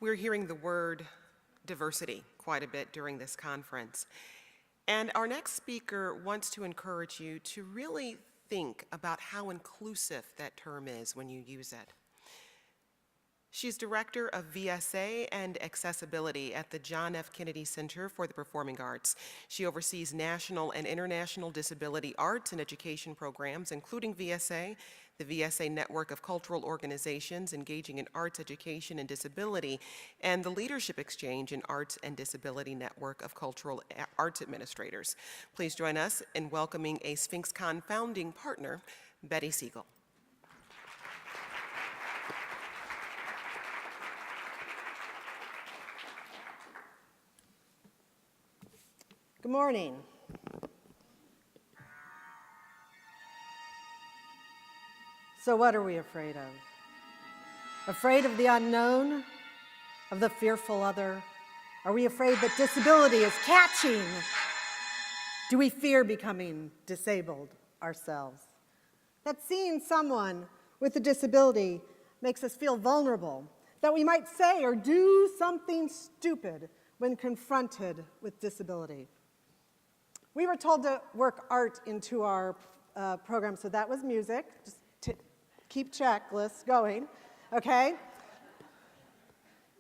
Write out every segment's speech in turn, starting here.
We're hearing the word diversity quite a bit during this conference. And our next speaker wants to encourage you to really think about how inclusive that term is when you use it. She's director of VSA and Accessibility at the John F. Kennedy Center for the Performing Arts. She oversees national and international disability arts and education programs, including VSA, the VSA Network of Cultural Organizations Engaging in Arts Education and Disability, and the Leadership Exchange in Arts and Disability Network of Cultural Arts Administrators. Please join us in welcoming a SphinxCon founding partner, Betty Siegel. Good morning. So what are we afraid of? Afraid of the unknown? Of the fearful other? Are we afraid that disability is catching? Do we fear becoming disabled ourselves? That seeing someone with a disability makes us feel vulnerable, that we might say or do something stupid when confronted with disability. We were told to work art into our program, so that was music. Just to keep checklists going, okay?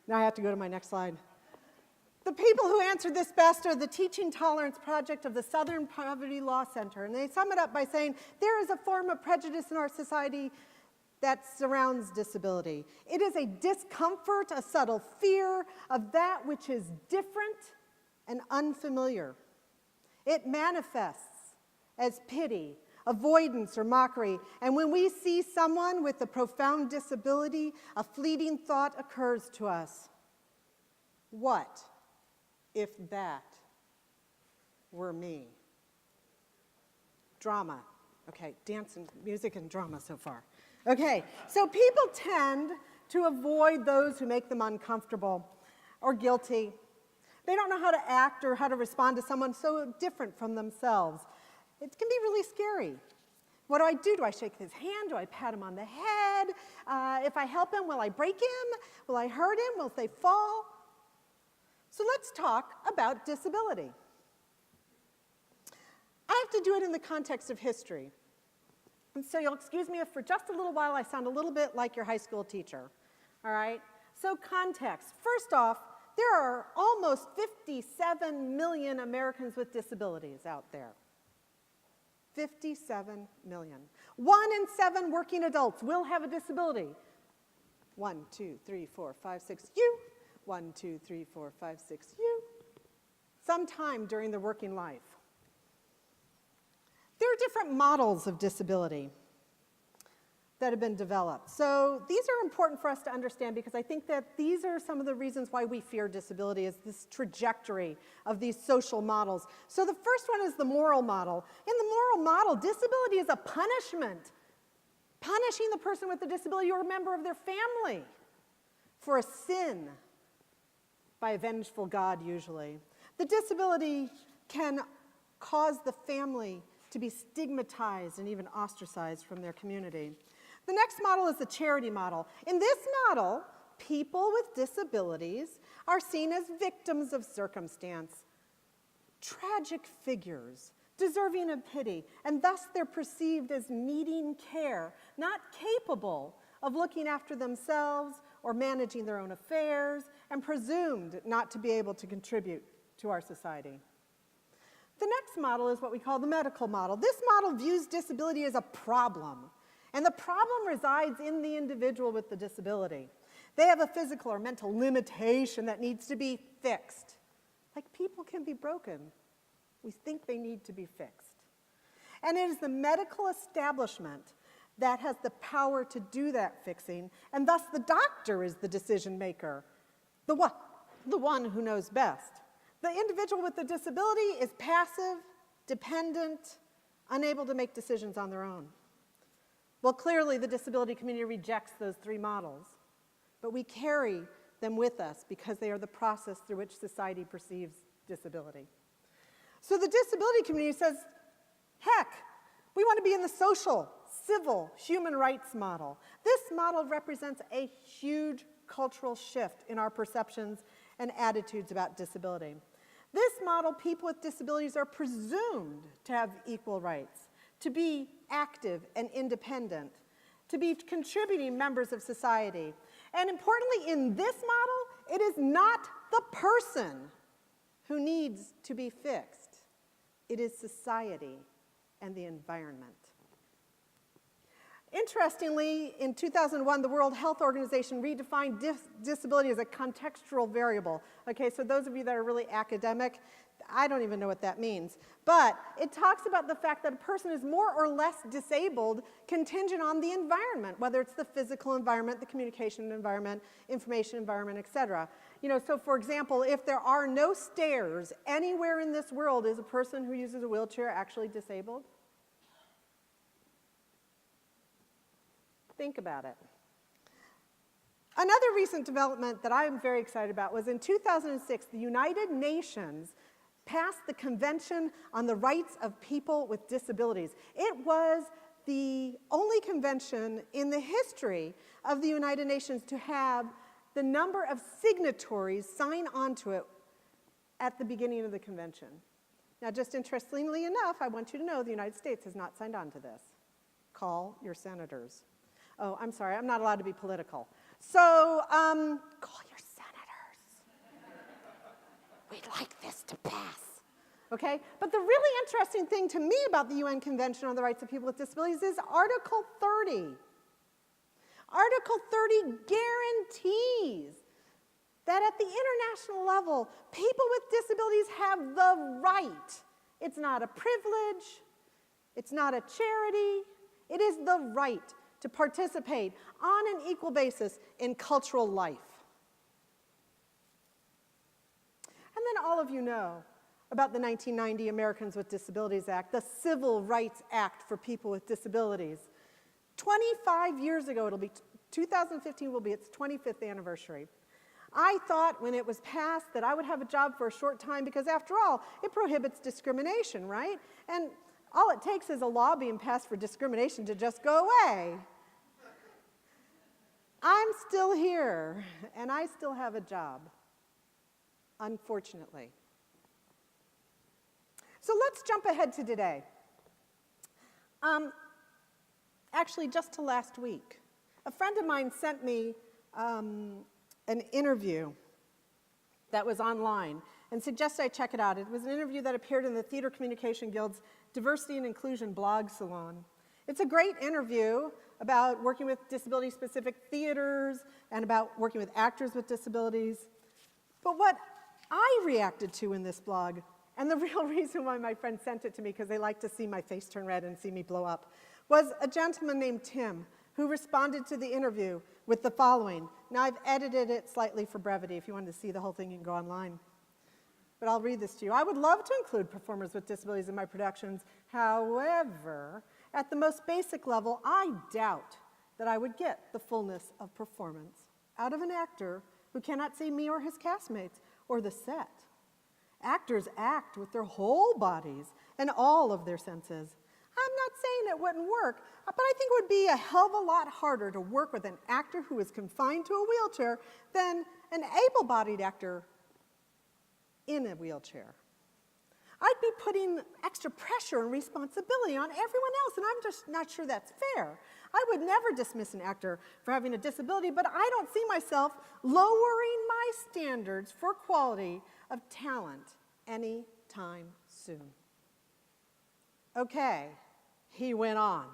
Now I have to go to my next slide. The people who answered this best are the Teaching Tolerance Project of the Southern Poverty Law Center, and they sum it up by saying, there is a form of prejudice in our society that surrounds disability. It is a discomfort, a subtle fear of that which is different and unfamiliar. It manifests as pity, avoidance, or mockery. And when we see someone with a profound disability, a fleeting thought occurs to us. What if that were me? Drama. Okay, dance and music and drama so far. Okay, so people tend to avoid those who make them uncomfortable or guilty. They don't know how to act or how to respond to someone so different from themselves. It can be really scary. What do I do? Do I shake his hand? Do I pat him on the head? If I help him, will I break him? Will I hurt him? Will they fall? So let's talk about disability. I have to do it in the context of history. And so you'll excuse me if for just a little while I sound a little bit like your high school teacher. All right? So context. First off, there are almost 57 million Americans with disabilities out there. 57 million. 1 in 7 working adults will have a disability. 1, 2, 3, 4, 5, 6, you. 1, 2, 3, 4, 5, 6, you. Sometime during their working life. There are different models of disability that have been developed. So these are important for us to understand because I think that these are some of the reasons why we fear disability is this trajectory of these social models. So the first one is the moral model. In the moral model, disability is a punishment. Punishing the person with the disability or a member of their family for a sin by a vengeful God usually. The disability can cause the family to be stigmatized and even ostracized from their community. The next model is the charity model. In this model, people with disabilities are seen as victims of circumstance, tragic figures, deserving of pity, and thus they're perceived as needing care, not capable of looking after themselves or managing their own affairs, and presumed not to be able to contribute to our society. The next model is what we call the medical model. This model views disability as a problem. And the problem resides in the individual with the disability. They have a physical or mental limitation that needs to be fixed. Like people can be broken. We think they need to be fixed. And it is the medical establishment that has the power to do that fixing, and thus the doctor is the decision maker, the one who knows best. The individual with the disability is passive, dependent, unable to make decisions on their own. Well, clearly the disability community rejects those 3 models, but we carry them with us because they are the process through which society perceives disability. So the disability community says, heck, we want to be in the social, civil, human rights model. This model represents a huge cultural shift in our perceptions and attitudes about disability. This model, people with disabilities are presumed to have equal rights, to be active and independent, to be contributing members of society. And importantly, in this model, it is not the person who needs to be fixed. It is society and the environment. Interestingly, in 2001, the World Health Organization redefined disability as a contextual variable. Okay, so those of you that are really academic, I don't even know what that means. But it talks about the fact that a person is more or less disabled contingent on the environment, whether it's the physical environment, the communication environment, information environment, et cetera. You know, so for example, if there are no stairs anywhere in this world, is a person who uses a wheelchair actually disabled? Think about it. Another recent development that I'm very excited about was in 2006, the United Nations passed the Convention on the Rights of People with Disabilities. It was the only convention in the history of the United Nations to have the number of signatories sign on to it at the beginning of the convention. Now, just interestingly enough, I want you to know the United States has not signed on to this. Call your senators. Oh, I'm sorry, I'm not allowed to be political. So, call your senators. We'd like this to pass. Okay? But the really interesting thing to me about the UN Convention on the Rights of People with Disabilities is Article 30. Article 30 guarantees that at the international level, people with disabilities have the right. It's not a privilege. It's not a charity. It is the right to participate on an equal basis in cultural life. And then all of you know about the 1990 Americans with Disabilities Act, the Civil Rights Act for people with disabilities. 25 years ago, 2015 will be its 25th anniversary. I thought when it was passed that I would have a job for a short time because after all, it prohibits discrimination, right? And all it takes is a law being passed for discrimination to just go away. I'm still here, and I still have a job, unfortunately. So let's jump ahead to today. Actually, just to last week. A friend of mine sent me an interview that was online and suggested I check it out. It was an interview that appeared in the Theater Communication Guild's Diversity and Inclusion blog salon. It's a great interview about working with disability-specific theaters and about working with actors with disabilities. But what I reacted to in this blog, and the real reason why my friend sent it to me, because they like to see my face turn red and see me blow up, was a gentleman named Tim who responded to the interview with the following. Now, I've edited it slightly for brevity. If you wanted to see the whole thing, you can go online. But I'll read this to you. I would love to include performers with disabilities in my productions. However, at the most basic level, I doubt that I would get the fullness of performance out of an actor who cannot see me or his castmates or the set. Actors act with their whole bodies and all of their senses. I'm not saying it wouldn't work, but I think it would be a hell of a lot harder to work with an actor who is confined to a wheelchair than an able-bodied actor in a wheelchair. I'd be putting extra pressure and responsibility on everyone else, and I'm just not sure that's fair. I would never dismiss an actor for having a disability, but I don't see myself lowering my standards for quality of talent anytime soon. Okay, he went on.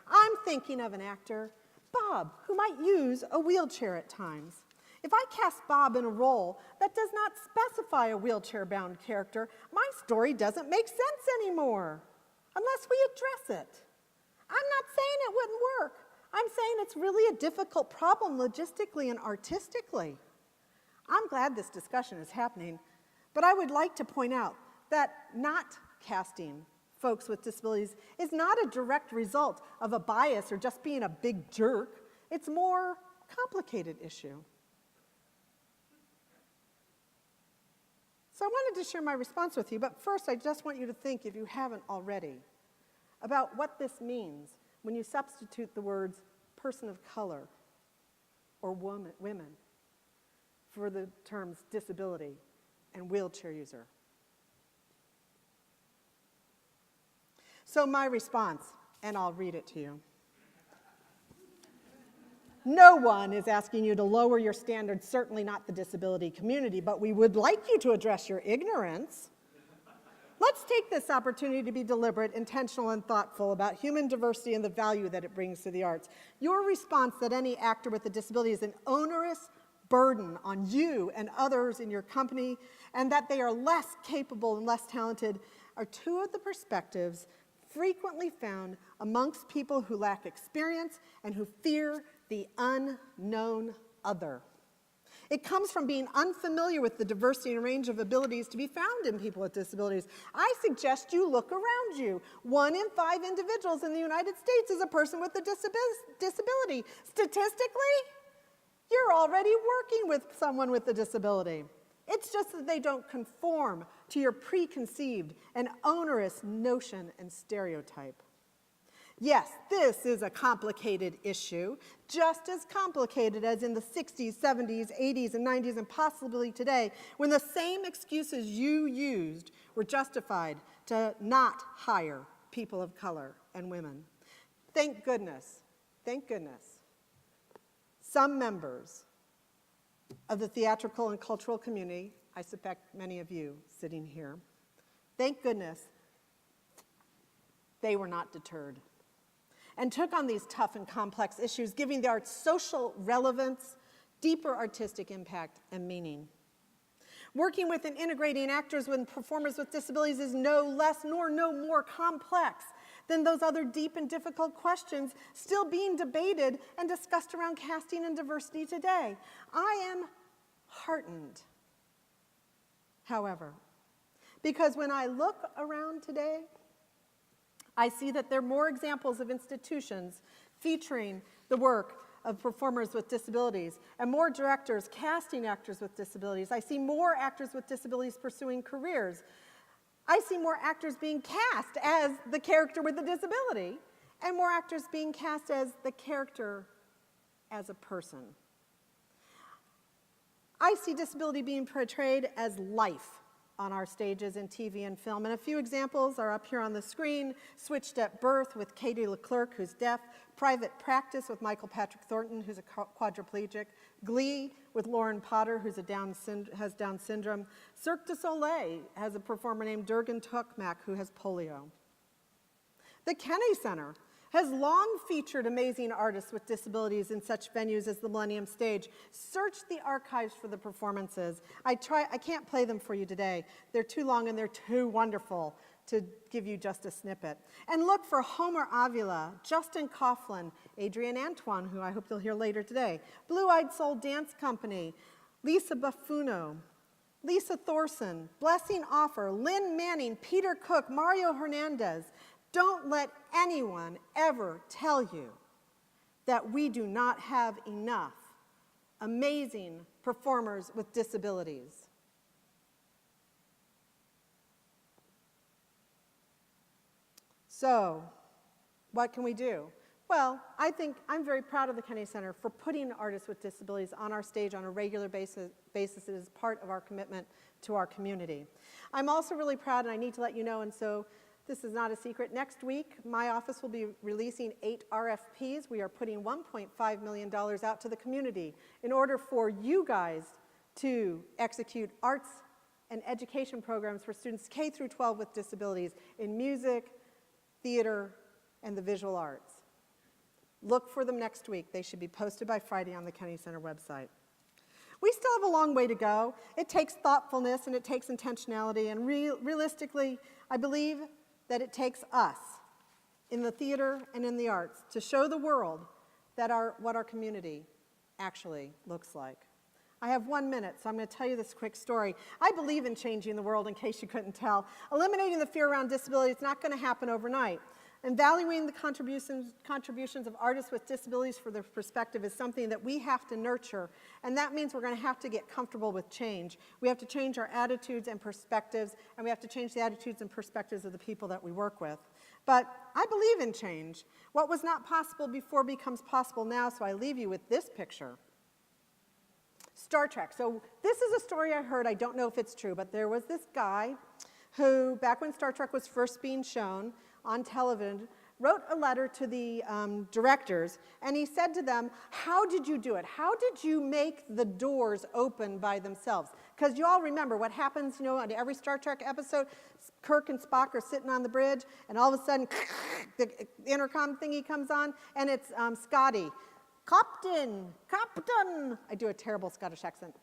I'm thinking of an actor, Bob, who might use a wheelchair at times. If I cast Bob in a role that does not specify a wheelchair-bound character, my story doesn't make sense anymore, unless we address it. I'm not saying it wouldn't work. I'm saying it's really a difficult problem logistically and artistically. I'm glad this discussion is happening, but I would like to point out that not casting folks with disabilities is not a direct result of a bias or just being a big jerk. It's a more complicated issue. So I wanted to share my response with you, but first I just want you to think, if you haven't already, about what this means when you substitute the words person of color or women for the terms disability and wheelchair user. So my response, and I'll read it to you. No one is asking you to lower your standards, certainly not the disability community, but we would like you to address your ignorance. Let's take this opportunity to be deliberate, intentional, and thoughtful about human diversity and the value that it brings to the arts. Your response that any actor with a disability is an onerous burden on you and others in your company, and that they are less capable and less talented, are two of the perspectives frequently found amongst people who lack experience and who fear the unknown other. It comes from being unfamiliar with the diversity and range of abilities to be found in people with disabilities. I suggest you look around you. 1 in 5 individuals in the United States is a person with a disability. Statistically, you're already working with someone with a disability. It's just that they don't conform to your preconceived and onerous notion and stereotype. Yes, this is a complicated issue, just as complicated as in the 60s, 70s, 80s, and 90s, and possibly today, when the same excuses you used were justified to not hire people of color and women. Thank goodness, some members of the theatrical and cultural community, I suspect many of you sitting here, thank goodness they were not deterred and took on these tough and complex issues, giving the arts social relevance, deeper artistic impact, and meaning. Working with and integrating actors and performers with disabilities is no less nor no more complex than those other deep and difficult questions still being debated and discussed around casting and diversity today. I am heartened, however, because when I look around today, I see that there are more examples of institutions featuring the work of performers with disabilities and more directors casting actors with disabilities. I see more actors with disabilities pursuing careers. I see more actors being cast as the character with the disability and more actors being cast as the character as a person. I see disability being portrayed as life on our stages in TV and film. And a few examples are up here on the screen. Switched at Birth with Katie Leclerc, who's deaf. Private Practice with Michael Patrick Thornton, who's a quadriplegic. Glee with Lauren Potter, who has Down syndrome. Cirque du Soleil has a performer named Durgan Tukmak, who has polio. The Kennedy Center has long featured amazing artists with disabilities in such venues as the Millennium Stage. Search the archives for the performances. I can't play them for you today. They're too long and they're too wonderful to give you just a snippet. And look for Homer Avila, Justin Coughlin, Adrian Antoine, who I hope you'll hear later today, Blue Eyed Soul Dance Company, Lisa Buffuno, Lisa Thorson, Blessing Offer, Lynn Manning, Peter Cook, Mario Hernandez. Don't let anyone ever tell you that we do not have enough amazing performers with disabilities. So, what can we do? Well, I think I'm very proud of the Kennedy Center for putting artists with disabilities on our stage on a regular basis. It is part of our commitment to our community. I'm also really proud, and I need to let you know, and so this is not a secret. Next week, my office will be releasing 8 RFPs. We are putting $1.5 million out to the community in order for you guys to execute arts and education programs for students K through 12 with disabilities in music, theater, and the visual arts. Look for them next week. They should be posted by Friday on the Kennedy Center website. We still have a long way to go. It takes thoughtfulness and it takes intentionality, and realistically, I believe that it takes us in the theater and in the arts to show the world that what our community actually looks like. I have 1 minute, so I'm going to tell you this quick story. I believe in changing the world, in case you couldn't tell. Eliminating the fear around disability is not going to happen overnight. And valuing the contributions of artists with disabilities for their perspective is something that we have to nurture, and that means we're going to have to get comfortable with change. We have to change our attitudes and perspectives, and we have to change the attitudes and perspectives of the people that we work with. But I believe in change. What was not possible before becomes possible now, so I leave you with this picture. Star Trek. So this is a story I heard. I don't know if it's true, but there was this guy who, back when Star Trek was first being shown on television, wrote a letter to the directors, and he said to them, how did you do it? How did you make the doors open by themselves? Because you all remember what happens, you know, on every Star Trek episode, Kirk and Spock are sitting on the bridge, and all of a sudden, the intercom thingy comes on, and it's Scotty. Captain, I do a terrible Scottish accent.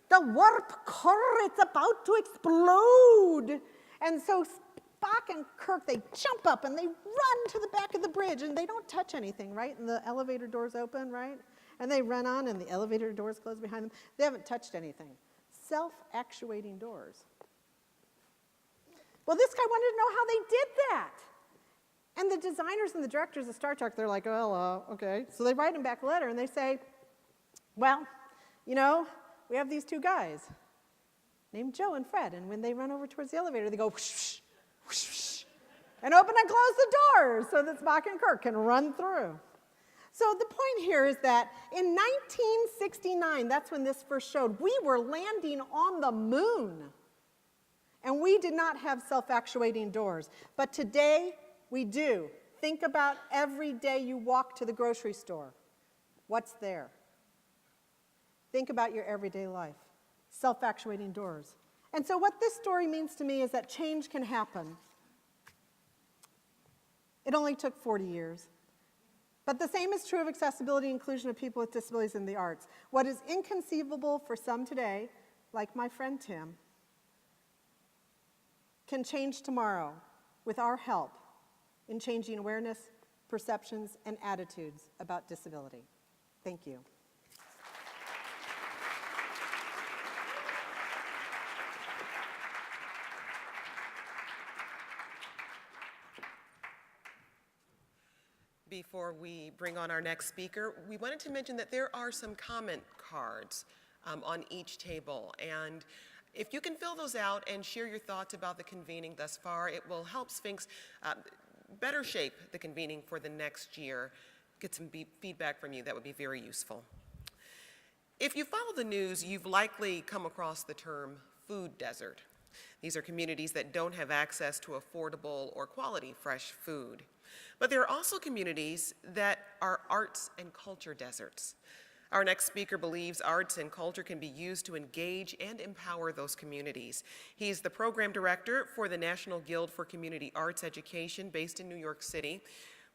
The warp core, it's about to explode. And so Spock and Kirk, they jump up and they run to the back of the bridge, and they don't touch anything, right? And the elevator doors open, right? And they run on, and the elevator doors close behind them. They haven't touched anything. Self-actuating doors. Well, this guy wanted to know how they did that. And the designers and the directors of Star Trek, they're like, well, okay. So they write him back a letter, and they say, well, you know, we have these two guys named Joe and Fred, and when they run over towards the elevator, they go whoosh, whoosh, whoosh, and open and close the doors so that Spock and Kirk can run through. So the point here is that in 1969, that's when this first showed, we were landing on the moon. And we did not have self-actuating doors. But today, we do. Think about every day you walk to the grocery store. What's there? Think about your everyday life. Self-actuating doors. And so what this story means to me is that change can happen. It only took 40 years. But the same is true of accessibility and inclusion of people with disabilities in the arts. What is inconceivable for some today, like my friend Tim, can change tomorrow with our help in changing awareness, perceptions, and attitudes about disability. Thank you. Before we bring on our next speaker, we wanted to mention that there are some comment cards on each table. And if you can fill those out and share your thoughts about the convening thus far, it will help Sphinx better shape the convening for the next year. Get some feedback from you. That would be very useful. If you follow the news, you've likely come across the term food desert. These are communities that don't have access to affordable or quality fresh food. But there are also communities that are arts and culture deserts. Our next speaker believes arts and culture can be used to engage and empower those communities. He's the program director for the National Guild for Community Arts Education based in New York City.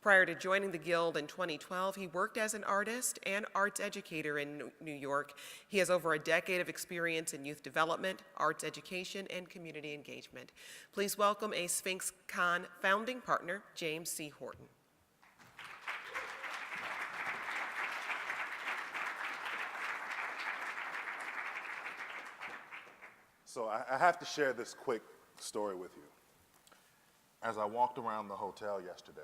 Prior to joining the Guild in 2012, he worked as an artist and arts educator in New York. He has over a decade of experience in youth development, arts education, and community engagement. Please welcome a SphinxCon founding partner, James C. Horton. So I have to share this quick story with you. As I walked around the hotel yesterday,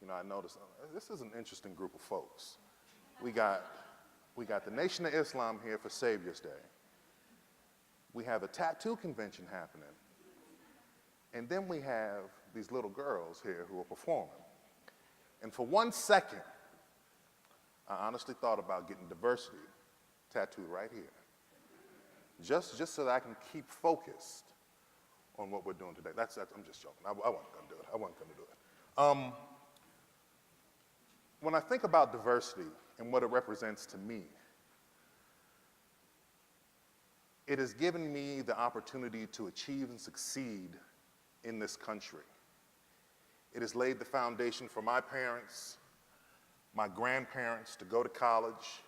you know, I noticed this is an interesting group of folks. We got the Nation of Islam here for Savior's Day. We have a tattoo convention happening. And then we have these little girls here who are performing. And for 1 second, I honestly thought about getting diversity tattooed right here. Just so that I can keep focused on what we're doing today. That's I'm just joking. I wasn't going to do it. I wasn't going to do it. When I think about diversity and what it represents to me, it has given me the opportunity to achieve and succeed in this country. It has laid the foundation for my parents, my grandparents to go to college,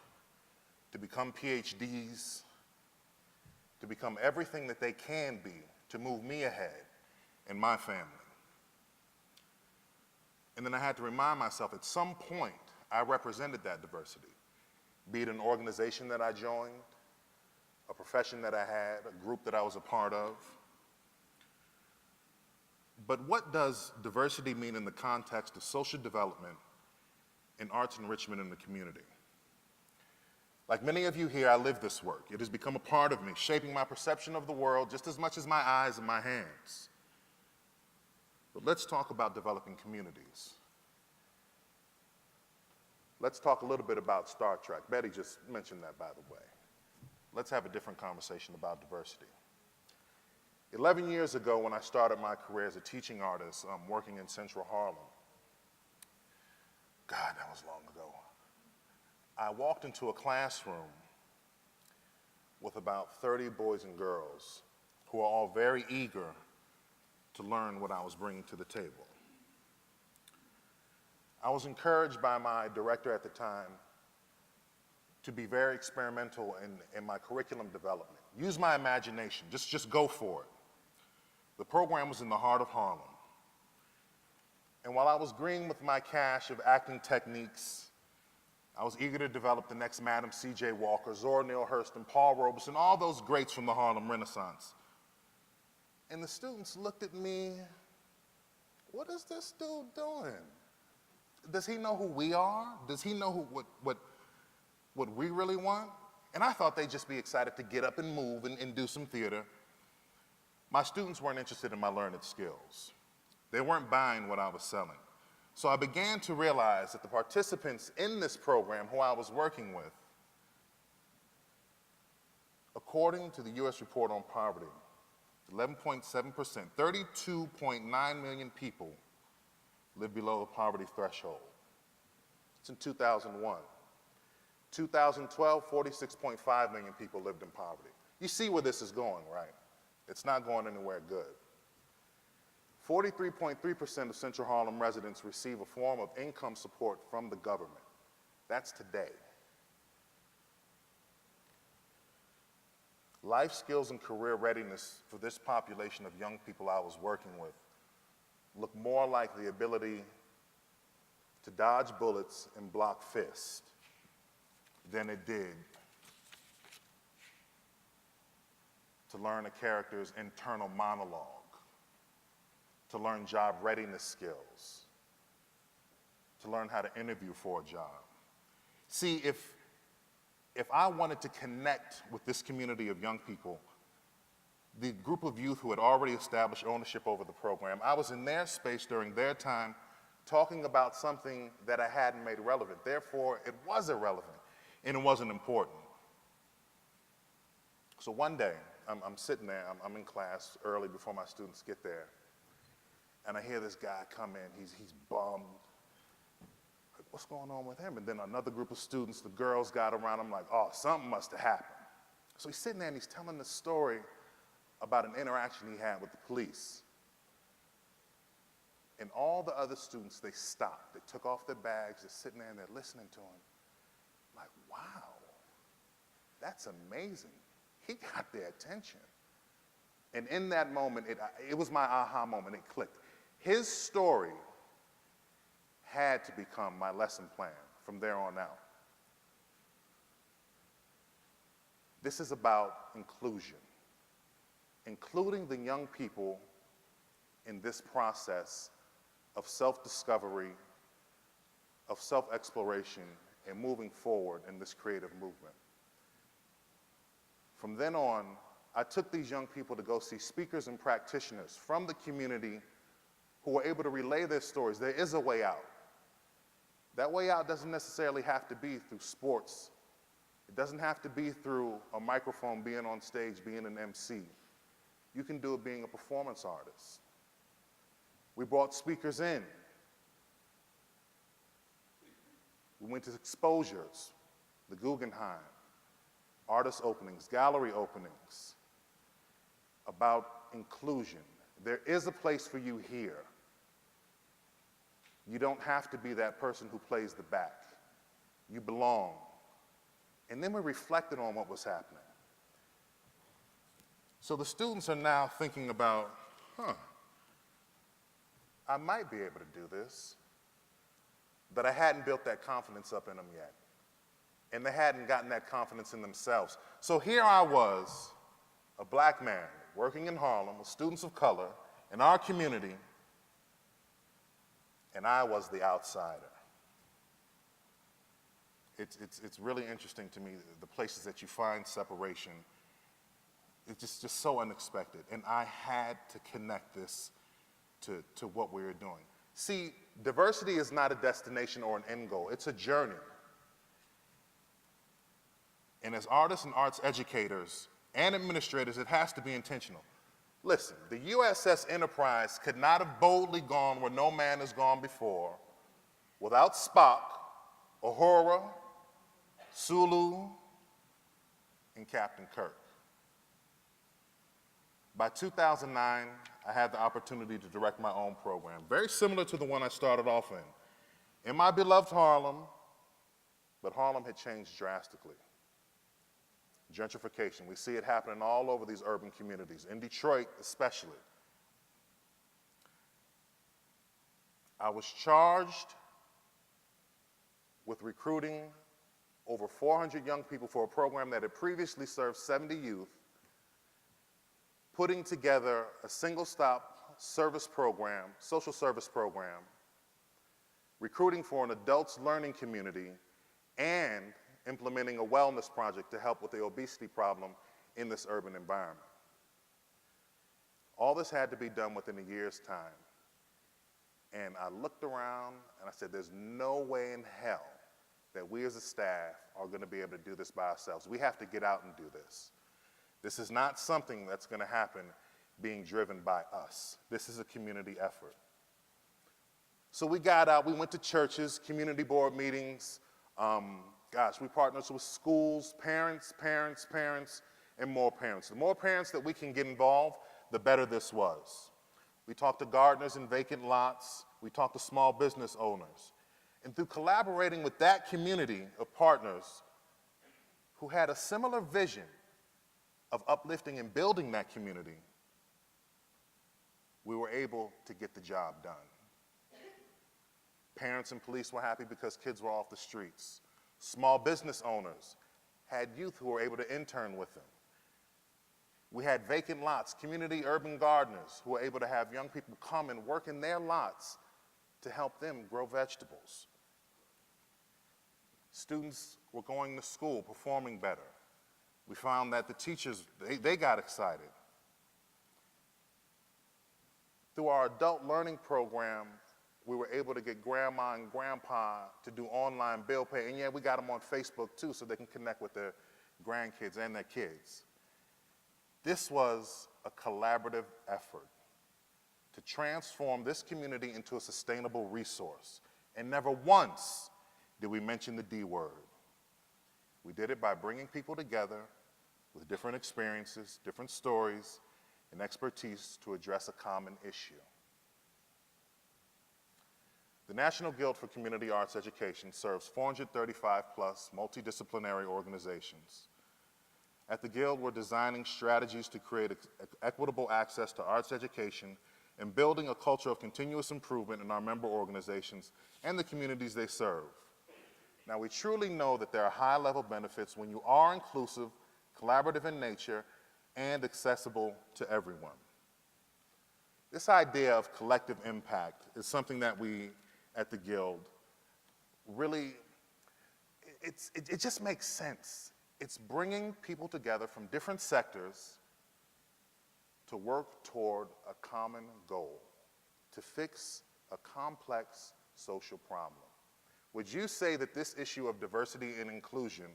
to become PhDs, to become everything that they can be to move me ahead and my family. And then I had to remind myself at some point I represented that diversity, be it an organization that I joined, a profession that I had, a group that I was a part of. But what does diversity mean in the context of social development and arts enrichment in the community? Like many of you here, I live this work. It has become a part of me, shaping my perception of the world just as much as my eyes and my hands. But let's talk about developing communities. Let's talk a little bit about Star Trek. Betty just mentioned that, by the way. let's have a different conversation about diversity. 11 years ago, when I started my career as a teaching artist, working in Central Harlem, God, that was long ago, I walked into a classroom with about 30 boys and girls who are all very eager to learn what I was bringing to the table. I was encouraged by my director at the time to be very experimental in my curriculum development. Use my imagination, just go for it. The program was in the heart of Harlem. And while I was green with my cache of acting techniques, I was eager to develop the next Madam C.J. Walker, Zora Neale Hurston, Paul Robeson, all those greats from the Harlem Renaissance. And the students looked at me, what is this dude doing? Does he know who we are? Does he know what we really want? And I thought they'd just be excited to get up and move and do some theater. My students weren't interested in my learned skills. They weren't buying what I was selling. So I began to realize that the participants in this program who I was working with, according to the U.S. Report on Poverty, 11.7%, 32.9 million people live below the poverty threshold. It's in 2001. 2012, 46.5 million people lived in poverty. You see where this is going, right? It's not going anywhere good. 43.3% of Central Harlem residents receive a form of income support from the government. That's today. Life skills and career readiness for this population of young people I was working with look more like the ability to dodge bullets and block fists than it did to learn a character's internal monologue, to learn job readiness skills, to learn how to interview for a job. See, if I wanted to connect with this community of young people, the group of youth who had already established ownership over the program, I was in their space during their time talking about something that I hadn't made relevant. Therefore, it was irrelevant, and it wasn't important. So one day, I'm sitting there, I'm in class early before my students get there, and I hear this guy come in, he's bummed. Like, what's going on with him? And then another group of students, the girls got around him like, oh, something must have happened. So he's sitting there and he's telling the story about an interaction he had with the police. And all the other students, they stopped. They took off their bags, they're sitting there and they're listening to him. Like, wow, that's amazing. He got their attention. And in that moment, it was my aha moment, it clicked. His story had to become my lesson plan from there on out. This is about inclusion. Including the young people in this process of self-discovery, of self-exploration, and moving forward in this creative movement. From then on, I took these young people to go see speakers and practitioners from the community who were able to relay their stories. There is a way out. That way out doesn't necessarily have to be through sports. It doesn't have to be through a microphone, being on stage, being an MC. You can do it being a performance artist. We brought speakers in. We went to exposures, the Guggenheim, artist openings, gallery openings, about inclusion. There is a place for you here. You don't have to be that person who plays the back. You belong. And then we reflected on what was happening. So the students are now thinking about, I might be able to do this, but I hadn't built that confidence up in them yet. And they hadn't gotten that confidence in themselves. So here I was, a black man working in Harlem with students of color in our community, and I was the outsider. It's really interesting to me, the places that you find separation. It's just so unexpected. And I had to connect this to what we were doing. See, diversity is not a destination or an end goal. It's a journey. And as artists and arts educators and administrators, it has to be intentional. Listen, the USS Enterprise could not have boldly gone where no man has gone before without Spock, Uhura, Sulu, and Captain Kirk. By 2009, I had the opportunity to direct my own program, very similar to the one I started off in my beloved Harlem, but Harlem had changed drastically. Gentrification, we see it happening all over these urban communities, in Detroit especially. I was charged with recruiting over 400 young people for a program that had previously served 70 youth, putting together a single-stop service program, social service program, recruiting for an adults learning community, and implementing a wellness project to help with the obesity problem in this urban environment. All this had to be done within a year's time. And I looked around and I said, there's no way in hell that we as a staff are going to be able to do this by ourselves. We have to get out and do this. This is not something that's going to happen being driven by us. This is a community effort. So we got out, we went to churches, community board meetings. We partnered with schools, parents, and more parents. The more parents that we can get involved, the better this was. We talked to gardeners in vacant lots. We talked to small business owners. And through collaborating with that community of partners who had a similar vision of uplifting and building that community, we were able to get the job done. Parents and police were happy because kids were off the streets. Small business owners had youth who were able to intern with them. We had vacant lots, community urban gardeners who were able to have young people come and work in their lots to help them grow vegetables. Students were going to school, performing better. We found that the teachers, they got excited. Through our adult learning program, we were able to get grandma and grandpa to do online bill pay, and yeah, we got them on Facebook too so they can connect with their grandkids and their kids. This was a collaborative effort to transform this community into a sustainable resource. And never once did we mention the D word. We did it by bringing people together with different experiences, different stories, and expertise to address a common issue. The National Guild for Community Arts Education serves 435+ multidisciplinary organizations. At the Guild, we're designing strategies to create equitable access to arts education and building a culture of continuous improvement in our member organizations and the communities they serve. Now, we truly know that there are high-level benefits when you are inclusive, collaborative in nature, and accessible to everyone. This idea of collective impact is something that we at the Guild really, it just makes sense. It's bringing people together from different sectors to work toward a common goal, to fix a complex social problem. Would you say that this issue of diversity and inclusion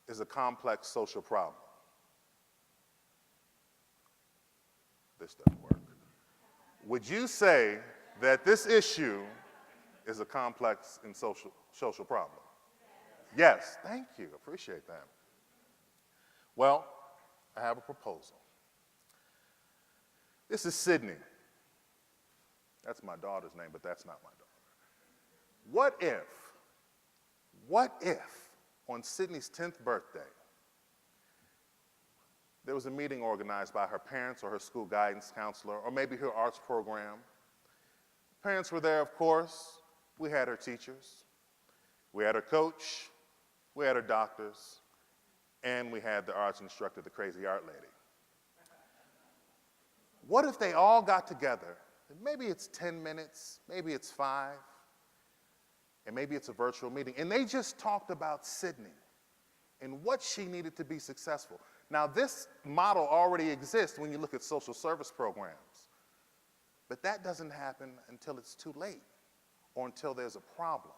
is a complex social problem? This doesn't work. Would you say that this issue is a complex and social problem? Yes, thank you, appreciate that. Well, I have a proposal. This is Sydney. That's my daughter's name, but that's not my daughter. What if on Sydney's 10th birthday, there was a meeting organized by her parents or her school guidance counselor, or maybe her arts program. Parents were there, of course. We had her teachers. We had her coach. We had her doctors. And we had the arts instructor, the crazy art lady. What if they all got together? And maybe it's 10 minutes, maybe it's 5, and maybe it's a virtual meeting. And they just talked about Sydney and what she needed to be successful. Now, this model already exists when you look at social service programs. But that doesn't happen until it's too late or until there's a problem.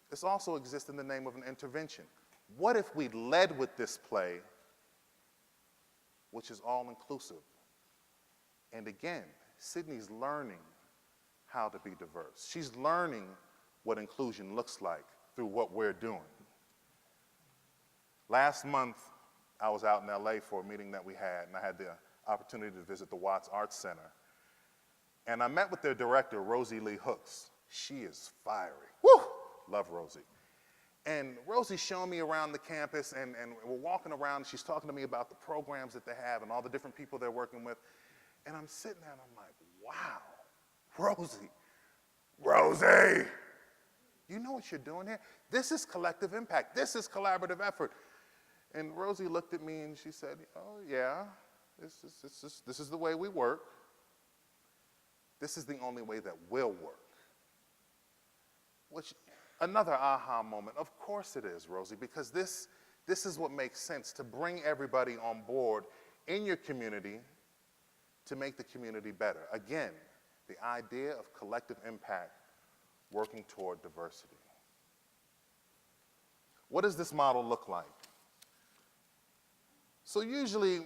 This also exists in the name of an intervention, What if we led with this play, which is all-inclusive? And again, Sydney's learning how to be diverse. She's learning what inclusion looks like through what we're doing. Last month, I was out in LA for a meeting that we had, and I had the opportunity to visit the Watts Arts Center. And I met with their director, Rosie Lee Hooks. She is fiery. Woo! Love Rosie. And Rosie's showing me around the campus, and we're walking around, and she's talking to me about the programs that they have and all the different people they're working with. And I'm sitting there, and I'm like, wow, Rosie, you know what you're doing here? This is collective impact. This is collaborative effort. And Rosie looked at me, and she said, oh, yeah, this is the way we work. This is the only way that will work. Which, another aha moment. Of course it is, Rosie, because this is what makes sense, to bring everybody on board in your community to make the community better. Again, the idea of collective impact working toward diversity. What does this model look like? So usually,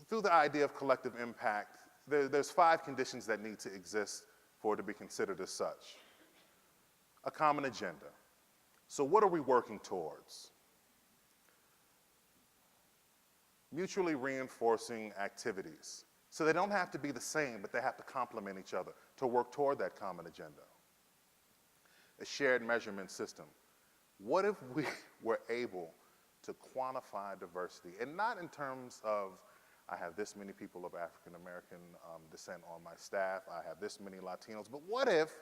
through the idea of collective impact, there's 5 conditions that need to exist for it to be considered as such. A common agenda. So what are we working towards? Mutually reinforcing activities. So they don't have to be the same, but they have to complement each other to work toward that common agenda. A shared measurement system. What if we were able to quantify diversity? And not in terms of, I have this many people of African American descent on my staff, I have this many Latinos, but what if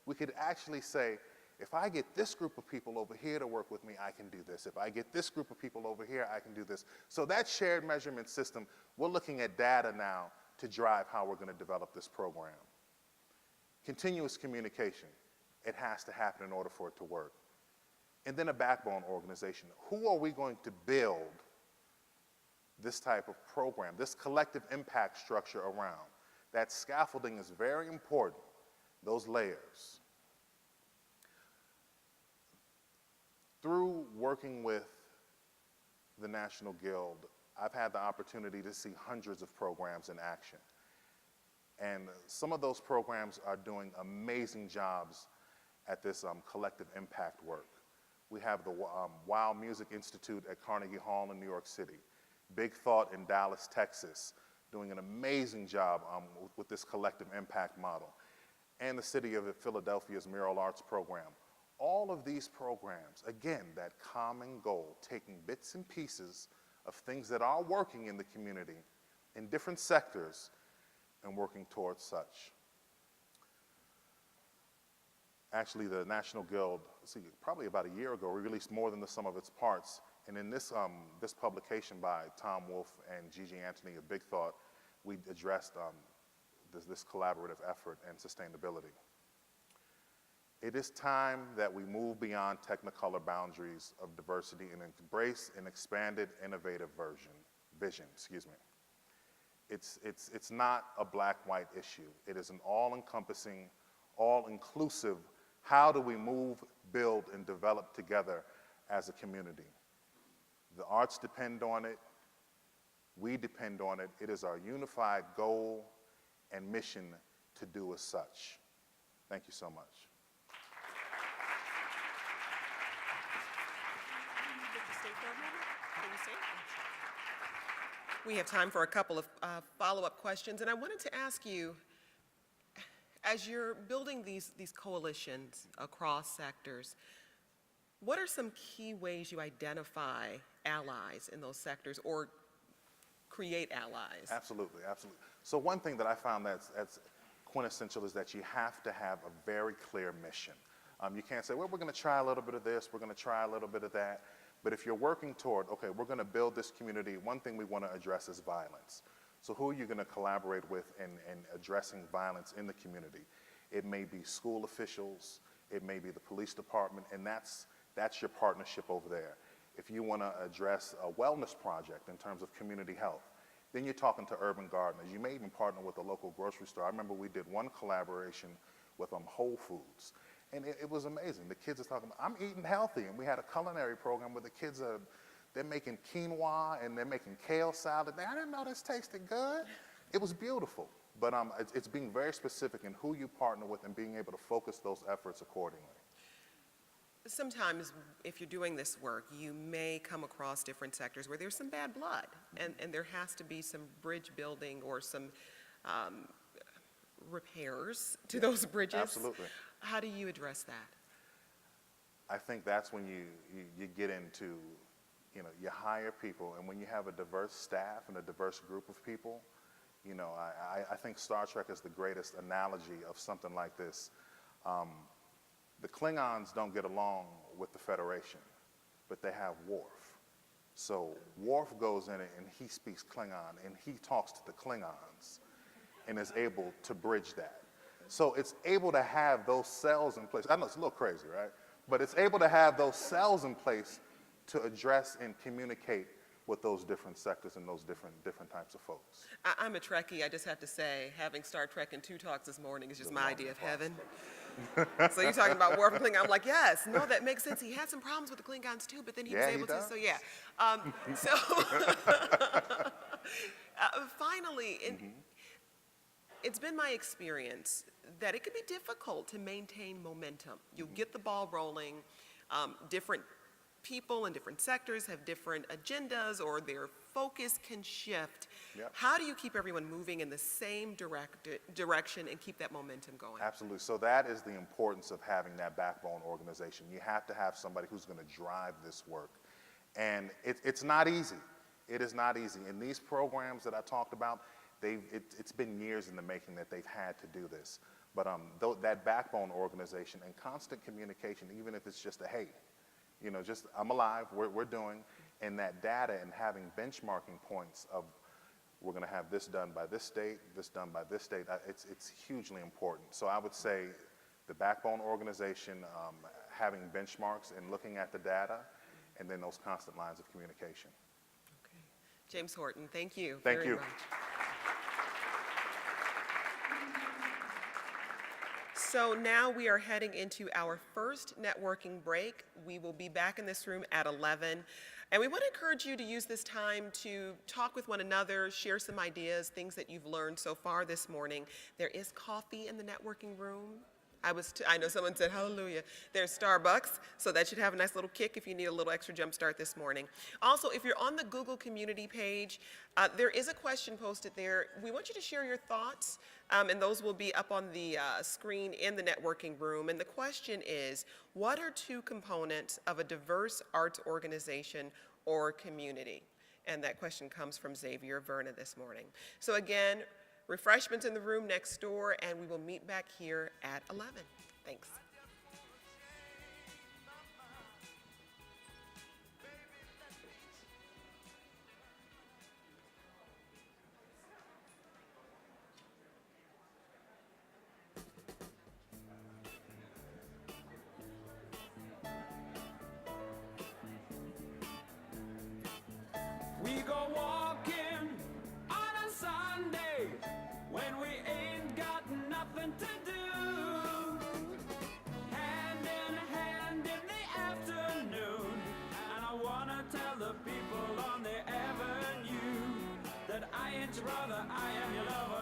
we could actually say, if I get this group of people over here to work with me, I can do this. If I get this group of people over here, I can do this. So that shared measurement system, we're looking at data now to drive how we're going to develop this program. Continuous communication. It has to happen in order for it to work. And then a backbone organization. Who are we going to build this type of program, this collective impact structure around? That scaffolding is very important, those layers. Through working with the National Guild, I've had the opportunity to see hundreds of programs in action. And some of those programs are doing amazing jobs at this collective impact work. We have the Wow Music Institute at Carnegie Hall in New York City, Big Thought in Dallas, Texas, doing an amazing job with this collective impact model, and the City of Philadelphia's Mural Arts program. All of these programs, again, that common goal, taking bits and pieces of things that are working in the community in different sectors and working towards such. Actually, the National Guild, probably about a year ago, released More Than the Sum of Its Parts. And in this publication by Tom Wolfe and Gigi Anthony of Big Thought, we addressed this collaborative effort and sustainability. It is time that we move beyond technicolor boundaries of diversity and embrace an expanded, innovative vision. It's not a black-white issue. It is an all-encompassing, all-inclusive, how do we move, build, and develop together as a community? The arts depend on it. We depend on it. It is our unified goal and mission to do as such. Thank you so much. We have time for a couple of follow-up questions, and I wanted to ask you, as you're building these coalitions across sectors, what are some key ways you identify allies in those sectors or create allies? Absolutely, absolutely. So one thing that I found that's quintessential is that you have to have a very clear mission. You can't say, well, we're going to try a little bit of this, we're going to try a little bit of that. But if you're working toward, okay, we're going to build this community, one thing we want to address is violence. So who are you going to collaborate with in addressing violence in the community? It may be school officials, it may be the police department, and that's your partnership over there. If you want to address a wellness project in terms of community health, then you're talking to urban gardeners. You may even partner with a local grocery store. I remember we did one collaboration with Whole Foods. And it was amazing. The kids are talking about, I'm eating healthy. And we had a culinary program where the kids are They're making quinoa and they're making kale salad. I didn't know this tasted good. It was beautiful. But it's being very specific in who you partner with and being able to focus those efforts accordingly. Sometimes, if you're doing this work, you may come across different sectors where there's some bad blood, and there has to be some bridge building or some repairs to those bridges. Absolutely. How do you address that? I think that's when you get into, you hire people, and when you have a diverse staff and a diverse group of people, I think Star Trek is the greatest analogy of something like this. The Klingons don't get along with the Federation, but they have Worf. So Worf goes in and he speaks Klingon, and he talks to the Klingons and is able to bridge that. So it's able to have those cells in place. I know it's a little crazy, right? But it's able to have those cells in place to address and communicate with those different sectors and those different types of folks. I'm a Trekkie. I just have to say, having Star Trek in 2 talks this morning is just my idea of heaven. So you're talking about Worf and Klingon. I'm like, yes, no, that makes sense. He had some problems with the Klingons too, but then he was able to. So yeah. Finally, it's been my experience that it can be difficult to maintain momentum. You get the ball rolling. Different people in different sectors have different agendas, or their focus can shift. Yep. How do you keep everyone moving in the same direction and keep that momentum going? Absolutely. So that is the importance of having that backbone organization. You have to have somebody who's going to drive this work. And it's not easy. It is not easy. In these programs that I talked about, it's been years in the making that they've had to do this. But that backbone organization and constant communication, even if it's just a hey, just I'm alive, we're doing, and that data and having benchmarking points of we're going to have this done by this date, this done by this date, it's hugely important. So I would say the backbone organization, having benchmarks and looking at the data, and then those constant lines of communication. Okay. James Horton, thank you Thank very you. much. So now we are heading into our first networking break. We will be back in this room at 11. And we want to encourage you to use this time to talk with one another, share some ideas, things that you've learned so far this morning. There is coffee in the networking room. I know someone said hallelujah. There's Starbucks, so that should have a nice little kick if you need a little extra jump start this morning. Also, if you're on the Google community page, there is a question posted there. We want you to share your thoughts, and those will be up on the screen in the networking room. And the question is, what are 2 components of a diverse arts organization or community? And that question comes from Xavier Verna this morning. So again, refreshments in the room next door, and we will meet back here at 11. Thanks. We go walking on a Sunday when we ain't got nothing to do. Hand in hand in the afternoon, and I wanna tell the people on the avenue that I ain't your brother, I am your lover.